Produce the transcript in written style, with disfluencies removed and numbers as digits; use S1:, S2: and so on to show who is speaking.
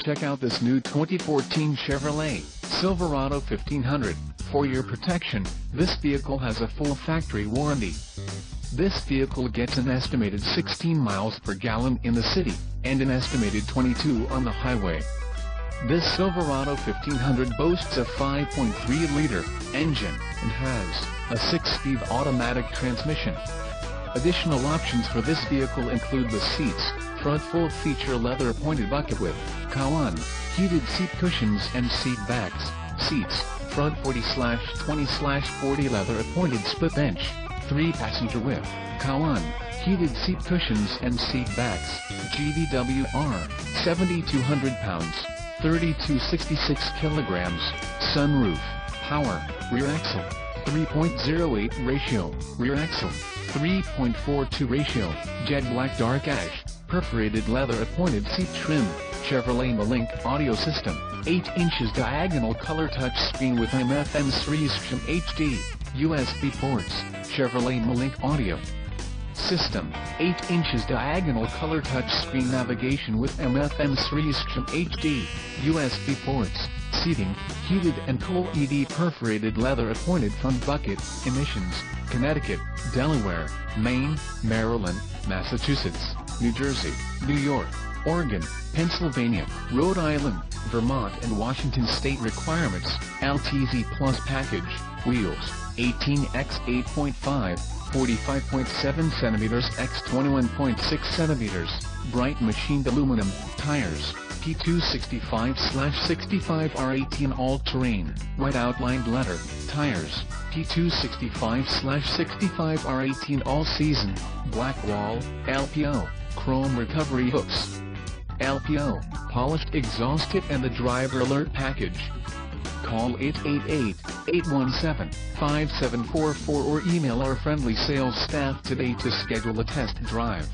S1: Check out this new 2014 Chevrolet Silverado 1500. For your protection, this vehicle has a full factory warranty. This vehicle gets an estimated 16 miles per gallon in the city, and an estimated 22 on the highway. This Silverado 1500 boasts a 5.3-liter engine, and has a 6-speed automatic transmission. Additional options for this vehicle include the seats, front full-feature leather-appointed bucket with Cowan, heated seat cushions and seat backs, seats, front 40/20/40 leather-appointed split bench, 3-passenger with Cowan, heated seat cushions and seat backs, GVWR, 7,200 pounds, 3,266 kilograms, sunroof, power, rear axle, 3.08 ratio, rear axle, 3.42 ratio, jet black dark ash, perforated leather appointed seat trim, Chevrolet Malink audio system, 8 inches diagonal color touch screen with AM/FM Stream HD, USB ports, Chevrolet Malink audio system, 8 inches diagonal color touch screen navigation with AM/FM Stream HD, USB ports, seating, heated and cool ED perforated leather appointed front bucket, emissions, Connecticut, Delaware, Maine, Maryland, Massachusetts, New Jersey, New York, Oregon, Pennsylvania, Rhode Island, Vermont and Washington state requirements. LTZ Plus package, wheels, 18x8.5, 45.7 cm x 21.6 cm, bright machined aluminum, tires, P265/65 all-terrain, white outlined letter, tires, P265/65 all-season, black wall, LPO, chrome recovery hooks, LPO, polished exhaust kit and the driver alert package. Call 888-817-5744 or email our friendly sales staff today to schedule a test drive.